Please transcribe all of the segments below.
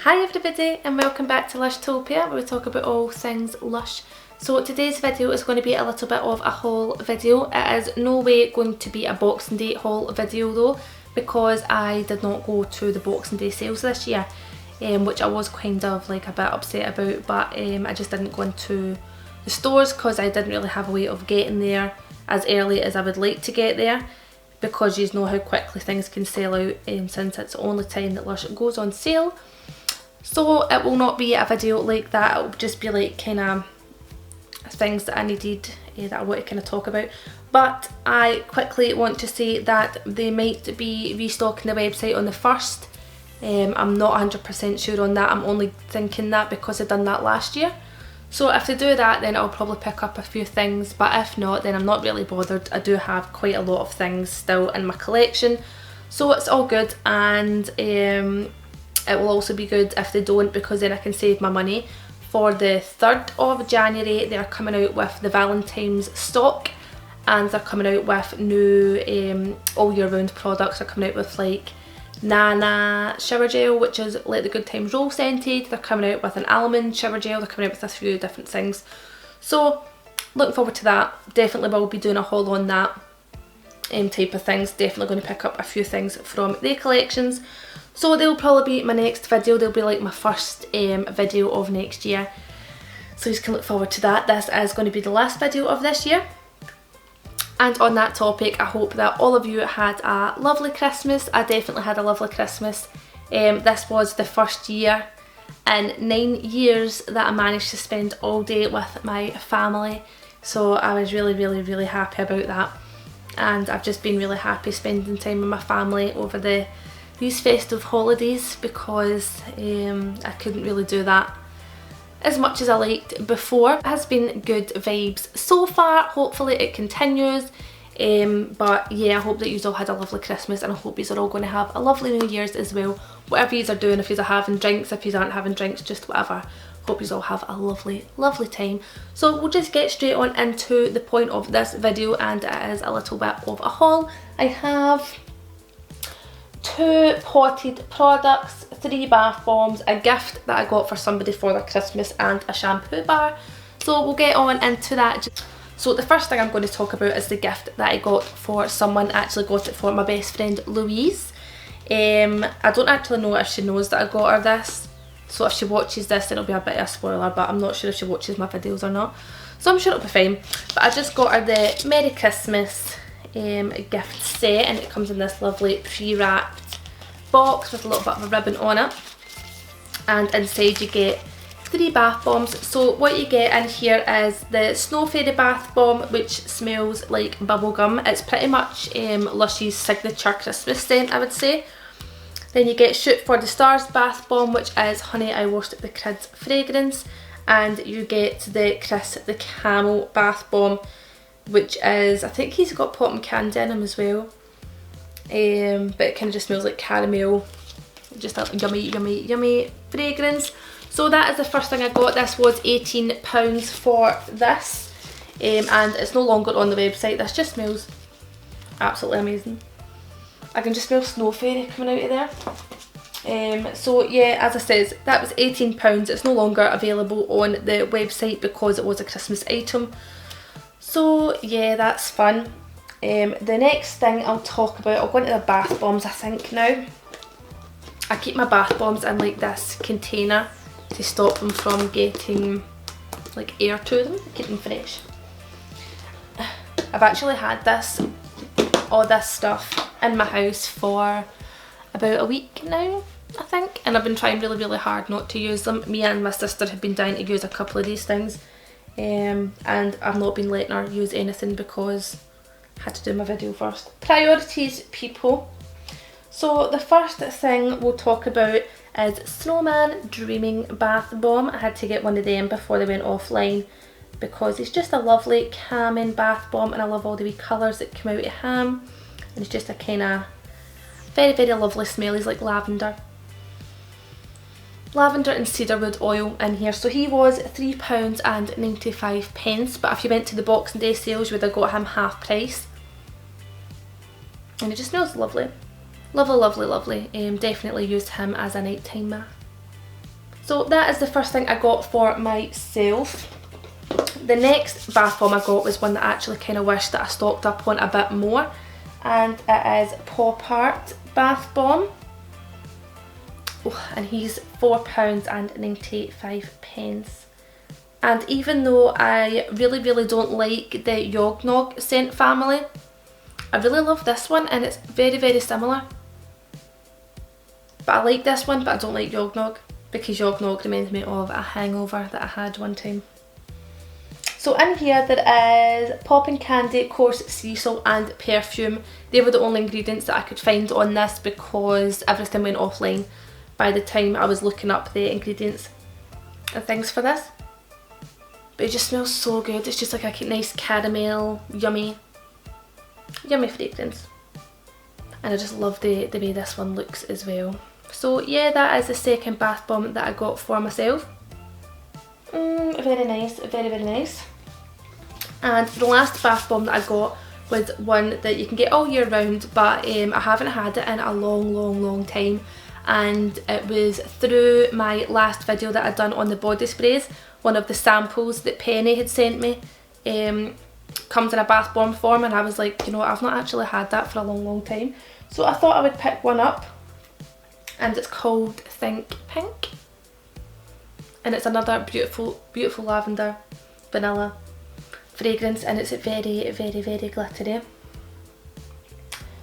Hi everybody and welcome back to Lushtopia, where we talk about all things Lush. So today's video is going to be a little bit of a haul video. It is no way going to be a Boxing Day haul video though, because I did not go to the Boxing Day sales this year, which I was kind of like a bit upset about, but I just didn't go into the stores because I didn't really have a way of getting there as early as I would like to get there, because you know how quickly things can sell out since it's the only time that Lush goes on sale. So it will not be a video like that, it will just be like kind of things that I needed that I want to kind of talk about. But I quickly want to say that they might be restocking the website on the 1st. I'm not 100% sure on that, I'm only thinking that because I've done that last year. So if they do that, then I'll probably pick up a few things, but if not, then I'm not really bothered. I do have quite a lot of things still in my collection, so it's all good. And it will also be good if they don't, because then I can save my money. For the 3rd of January they're coming out with the Valentine's stock, and they're coming out with new all year round products. They're coming out with like Nana shower gel, which is like the Good Times roll scented. They're coming out with an almond shower gel. They're coming out with a few different things, so looking forward to that. Definitely will be doing a haul on that type of things. Definitely going to pick up a few things from their collections. So they'll probably be my next video. They'll be like my first video of next year, so you can look forward to that. This is going to be the last video of this year. And on that topic, I hope that all of you had a lovely Christmas. I definitely had a lovely Christmas. This was the first year in 9 years that I managed to spend all day with my family, so I was really happy about that. And I've just been really happy spending time with my family over these festive holidays, because I couldn't really do that as much as I liked before. It has been good vibes so far, hopefully it continues. But yeah, I hope that you all had a lovely Christmas, and I hope you are all going to have a lovely New Year's as well. Whatever you are doing, if you are having drinks, if you aren't having drinks, just whatever. Hope you all have a lovely time. So we'll just get straight on into the point of this video, and it is a little bit of a haul. I have 2 potted products, 3 bath bombs, a gift that I got for somebody for their Christmas, and a shampoo bar. So we'll get on into that. So the first thing I'm going to talk about is the gift that I got for someone. I actually got it for my best friend Louise. I don't actually know if she knows that I got her this, so if she watches this then it'll be a bit of a spoiler, but I'm not sure if she watches my videos or not, so I'm sure it'll be fine. But I just got her the Merry Christmas gift set, and it comes in this lovely pre-wrapped box with a little bit of a ribbon on it, and inside you get 3 bath bombs. So what you get in here is the Snow Fairy bath bomb, which smells like bubblegum. It's pretty much Lush's signature Christmas scent, I would say. Then you get Shoot for the Stars bath bomb, which is Honey I Washed the Kids fragrance, and you get the Chris the Camel bath bomb, which is, I think he's got cotton candy in him as well, but it kind of just smells like caramel, just a yummy fragrance. So that is the first thing I got. This was £18 for this, and it's no longer on the website. This just smells absolutely amazing. I can just smell Snow Fairy coming out of there. So yeah, as I said, that was £18. It's no longer available on the website because it was a Christmas item. So yeah, that's fun. The next thing I'll talk about, I'll go into the bath bombs I think now. I keep my bath bombs in like this container to stop them from getting like air to them, keep them fresh. I've actually had all this stuff in my house for about a week now, I think, and I've been trying really hard not to use them. Me and my sister have been dying to use a couple of these things, and I've not been letting her use anything because I had to do my video first. Priorities, people. So the first thing we'll talk about is Snowman Dreaming Bath Bomb. I had to get one of them before they went offline because it's just a lovely calming bath bomb, and I love all the wee colours that come out of him, and it's just a kind of very lovely smell. He's like lavender and cedarwood oil in here. So he was £3.95, but if you went to the Boxing Day sales you would have got him half price, and it just smells lovely. Lovely. Definitely used him as a nighttime So that is the first thing I got for myself. The next bath bomb I got was one that I actually kind of wish that I stocked up on a bit more, and it is Pop Art bath bomb. Oh, and he's £4.95. And even though I really don't like the Yog Nog scent family, I really love this one, and it's very similar. But I like this one, but I don't like Yog Nog, because Yog Nog reminds me of a hangover that I had one time. So in here there is popping candy, coarse sea salt and perfume. They were the only ingredients that I could find on this because everything went offline by the time I was looking up the ingredients and things for this. But it just smells so good. It's just like a nice caramel, yummy fragrance. And I just love the way this one looks as well. So yeah, that is the second bath bomb that I got for myself. Very nice, very nice. And the last bath bomb that I got was one that you can get all year round, but I haven't had it in a long time. And it was through my last video that I'd done on the body sprays. One of the samples that Penny had sent me comes in a bath bomb form, and I was like, you know what, I've not actually had that for a long time. So I thought I would pick one up, and it's called Think Pink. And it's another beautiful lavender vanilla fragrance, and it's very glittery.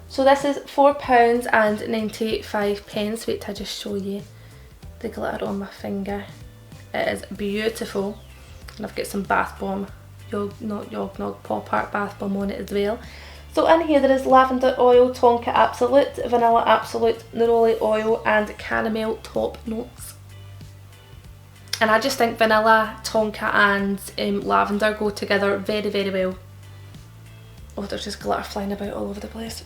So this is £4.95. Wait till I just show you the glitter on my finger. It is beautiful, and I've got some bath bomb, not Yog Nog, Pop Art bath bomb on it as well. So in here there is lavender oil, tonka absolute, vanilla absolute, neroli oil and caramel top notes. And I just think vanilla, tonka and lavender go together very well. Oh, there's just glitter flying about all over the place.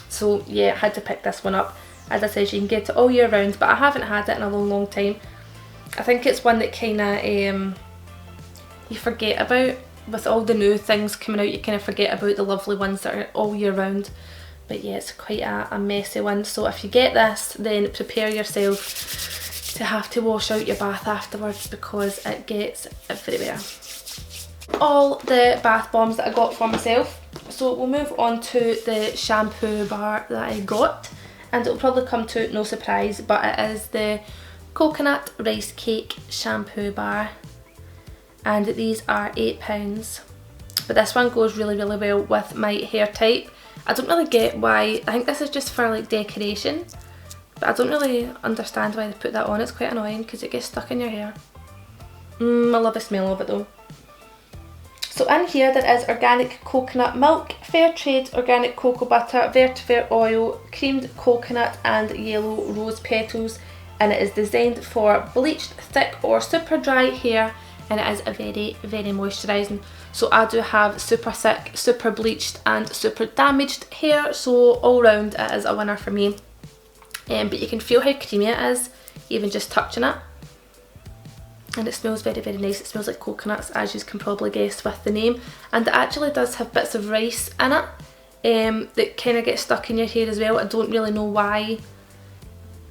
So yeah, I had to pick this one up. As I said, you can get it all year round, but I haven't had it in a long time. I think it's one that kind of you forget about. With all the new things coming out, you kind of forget about the lovely ones that are all year round. But yeah, it's quite a messy one. So if you get this, then prepare yourself to have to wash out your bath afterwards, because it gets everywhere. All the bath bombs that I got for myself. So we'll move on to the shampoo bar that I got, and it'll probably come to no surprise, but it is the Coconut Rice Cake shampoo bar, and these are £8. But this one goes really well with my hair type. I don't really get why. I think this is just for like decoration, but I don't really understand why they put that on. It's quite annoying because it gets stuck in your hair. I love the smell of it though. So in here there is organic coconut milk, fair trade organic cocoa butter, vetiver oil, creamed coconut and yellow rose petals, and it is designed for bleached, thick or super dry hair, and it is a very moisturising. So I do have super thick, super bleached and super damaged hair, so all round it is a winner for me. But you can feel how creamy it is even just touching it. And it smells very nice. It smells like coconuts, as you can probably guess with the name. And it actually does have bits of rice in it that kind of get stuck in your hair as well. I don't really know why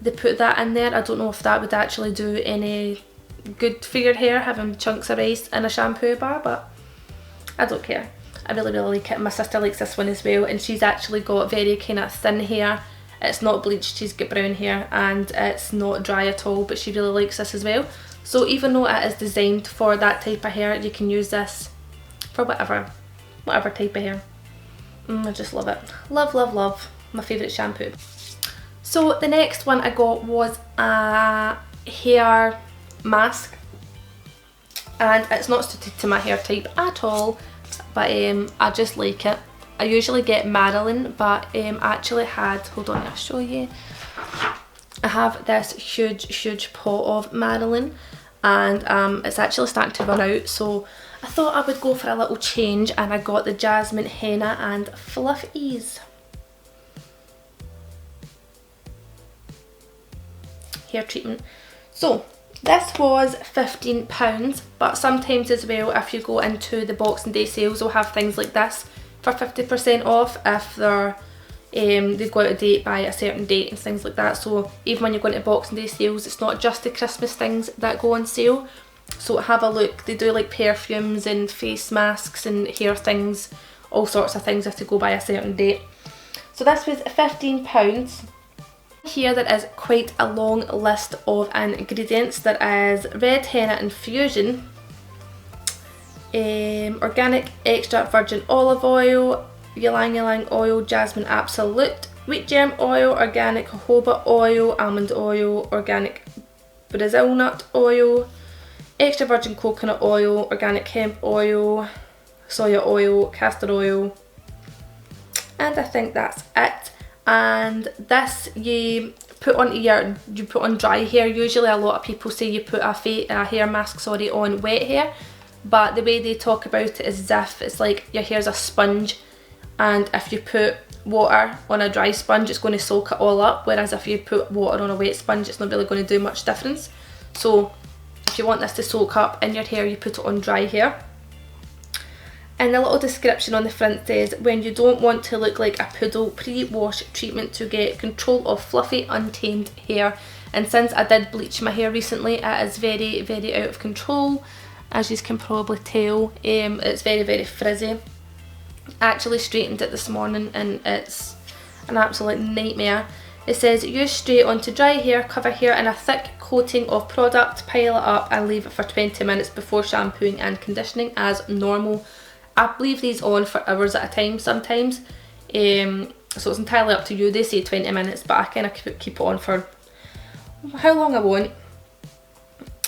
they put that in there. I don't know if that would actually do any good for your hair, having chunks of rice in a shampoo bar, but I don't care. I really like it. My sister likes this one as well, and she's actually got very kind of thin hair. It's not bleached, she's got brown hair, and it's not dry at all, but she really likes this as well. So even though it is designed for that type of hair, you can use this for whatever type of hair. I just love it. Love. My favourite shampoo. So the next one I got was a hair mask, and it's not suited to my hair type at all, but I just like it. I usually get Marilyn, but I actually had, hold on, I'll show you. I have this huge pot of Marilyn, and it's actually starting to run out, so I thought I would go for a little change, and I got the Jasmine Henna and Fluff Ease hair treatment. So this was £15, but sometimes as well, if you go into the Boxing Day sales, they'll have things like this for 50% off if they're They go out of date by a certain date and things like that. So even when you're going to Boxing Day sales, it's not just the Christmas things that go on sale. So have a look. They do like perfumes and face masks and hair things, all sorts of things have to go by a certain date. So this was £15. Here there is quite a long list of ingredients. There is red henna infusion, organic extra virgin olive oil, ylang ylang oil, jasmine absolute, wheat germ oil, organic jojoba oil, almond oil, organic Brazil nut oil, extra virgin coconut oil, organic hemp oil, soya oil, castor oil, and I think that's it. And this you put on dry hair. Usually a lot of people say you put a hair mask on wet hair, but the way they talk about it is as if it's like your hair's a sponge, and if you put water on a dry sponge it's going to soak it all up, whereas if you put water on a wet sponge it's not really going to do much difference. So if you want this to soak up in your hair, you put it on dry hair. And the little description on the front says, when you don't want to look like a poodle, pre-wash treatment to get control of fluffy, untamed hair. And since I did bleach my hair recently, it is very, very out of control. As you can probably tell, it's very, very frizzy. I actually straightened it this morning and it's an absolute nightmare. It says, use straight onto dry hair, cover hair in a thick coating of product, pile it up and leave it for 20 minutes before shampooing and conditioning as normal. I leave these on for hours at a time sometimes, so it's entirely up to you. They say 20 minutes, but I kind of keep it on for how long I want.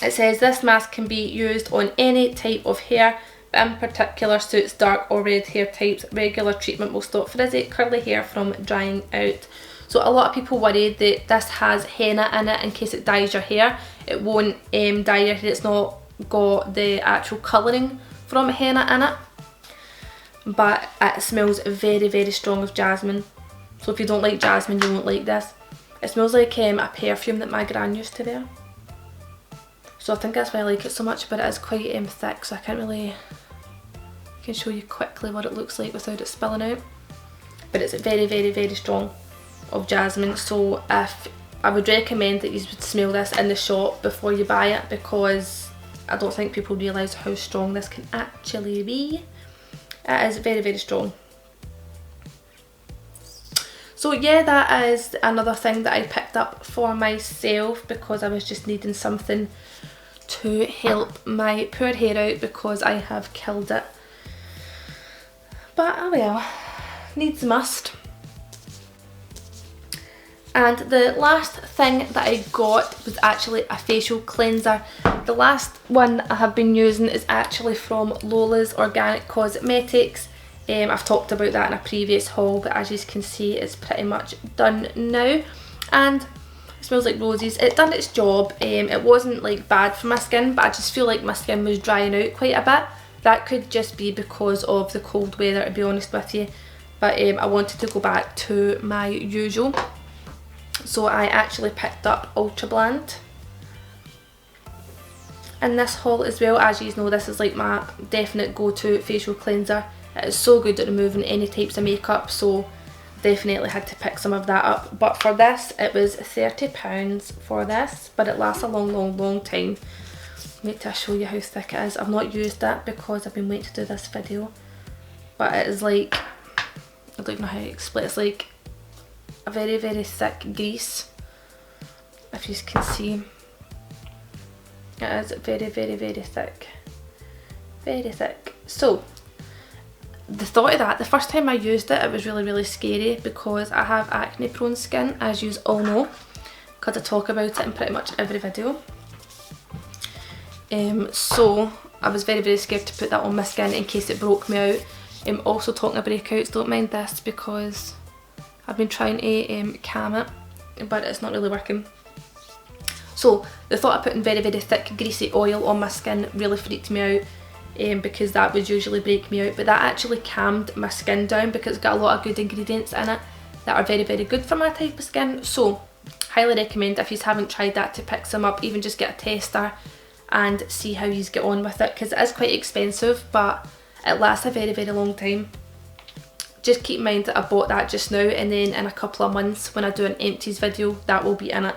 It says this mask can be used on any type of hair, but in particular suits dark or red hair types. Regular treatment will stop frizzy, curly hair from drying out. So a lot of people worried that this has henna in it in case it dyes your hair. It won't dye your hair, it's not got the actual colouring from henna in it. But it smells very, very strong of jasmine. So if you don't like jasmine, you won't like this. It smells like a perfume that my gran used to wear. So I think that's why I like it so much, but it is quite thick, so I can't really... I can show you quickly what it looks like without it spilling out. But it's very, very, very strong of jasmine, so if I would recommend that you would smell this in the shop before you buy it, because I don't think people realise how strong this can actually be. It is very, very strong. So yeah, that is another thing that I picked up for myself because I was just needing something to help my poor hair out because I have killed it. But oh well, needs must. And the last thing that I got was actually a facial cleanser. The last one I have been using is actually from Lola's Organic Cosmetics. I've talked about that in a previous haul, but as you can see it's pretty much done now. And it smells like roses. It done its job. It wasn't like bad for my skin, but I just feel like my skin was drying out quite a bit. That could just be because of the cold weather, to be honest with you. But I wanted to go back to my usual. So I actually picked up Ultra Bland in this haul as well. As you know, this is like my definite go-to facial cleanser. It is so good at removing any types of makeup, so definitely had to pick some of that up. But for this, it was £30 for this, but it lasts a long, long, long time. Wait till I show you how thick it is. I've not used it because I've been waiting to do this video, but it is like, I don't know how to explain it. It's like a very, very thick grease, if you can see. It is very, very, very thick. Very thick. So, the thought of that, the first time I used it, it was really, really scary because I have acne prone skin, as you all know, because I talk about it in pretty much every video. So, I was very, very scared to put that on my skin in case it broke me out. Also talking about breakouts, don't mind this because I've been trying to calm it, but it's not really working. So the thought of putting very, very thick greasy oil on my skin really freaked me out because that would usually break me out, but that actually calmed my skin down because it's got a lot of good ingredients in it that are very, very good for my type of skin. So highly recommend, if you haven't tried that, to pick some up, even just get a tester and see how you get on with it, because it is quite expensive but it lasts a very, very long time. just keep in mind that I bought that just now, and then in a couple of months when I do an empties video, that will be in it,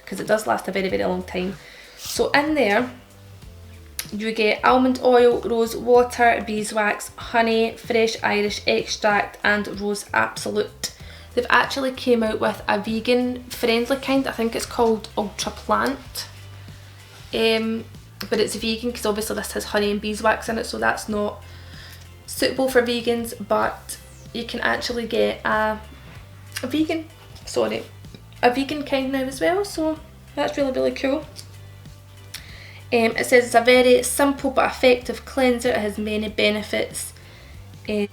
because it does last a very, very long time. So in there you get almond oil, rose water, beeswax, honey, fresh Irish extract and rose absolute. They've actually came out with a vegan friendly kind, I think it's called Ultra Plant, but it's vegan because obviously this has honey and beeswax in it, so that's not suitable for vegans, but you can actually get a vegan kind now as well, so that's really, really cool. It says it's a very simple but effective cleanser. It has many benefits. It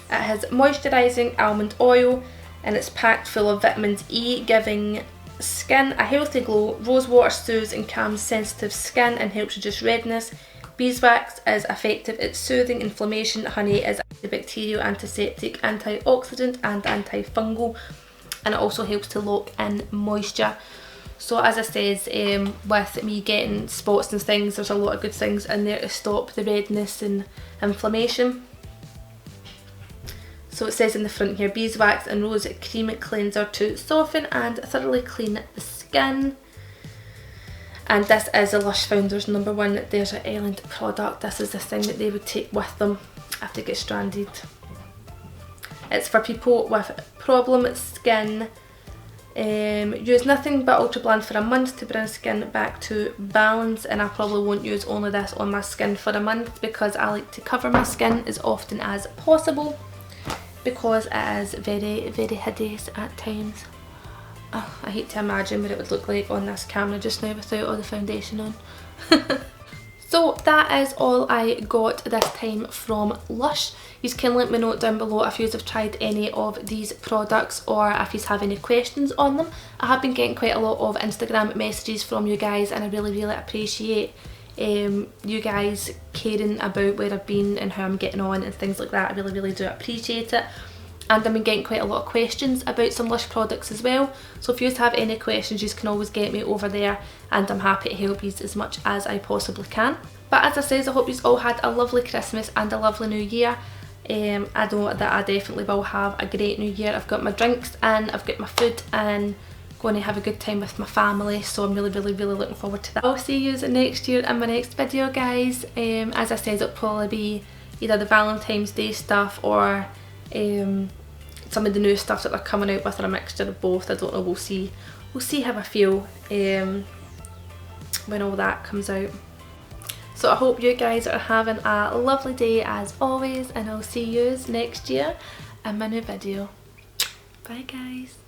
has moisturising almond oil and it's packed full of vitamins E, giving skin a healthy glow. Rose water soothes and calms sensitive skin and helps reduce redness. Beeswax is effective at soothing inflammation. Honey is antibacterial, antiseptic, antioxidant and antifungal, and it also helps to lock in moisture. So as I says, with me getting spots and things, there's a lot of good things in there to stop the redness and inflammation. So it says in the front here, beeswax and rose cream cleanser to soften and thoroughly clean the skin. And this is a Lush Founders #1 Desert Island product. This is the thing that they would take with them if they get stranded. It's for people with problem skin. Use nothing but Ultra Blend for a month to bring skin back to balance, and I probably won't use only this on my skin for a month because I like to cover my skin as often as possible because it is very, very hideous at times. Oh, I hate to imagine what it would look like on this camera just now without all the foundation on. So that is all I got this time from Lush. You can let me know down below if you have tried any of these products or if you have any questions on them. I have been getting quite a lot of Instagram messages from you guys, and I really, really appreciate you guys caring about where I've been and how I'm getting on and things like that. I really, really do appreciate it. And I've been getting quite a lot of questions about some Lush products as well, so if you have any questions you can always get me over there and I'm happy to help you as much as I possibly can. But as I said, I hope you all had a lovely Christmas and a lovely New Year. I know that I definitely will have a great New Year. I've got my drinks and I've got my food and going to have a good time with my family, so I'm really, really, really looking forward to that. I'll see you next year in my next video, guys. As I said, it'll probably be either the Valentine's Day stuff or some of the new stuff that they're coming out with, or a mixture of both. I don't know, we'll see how I feel when all that comes out. So I hope you guys are having a lovely day as always, and I'll see you next year in my new video. Bye guys.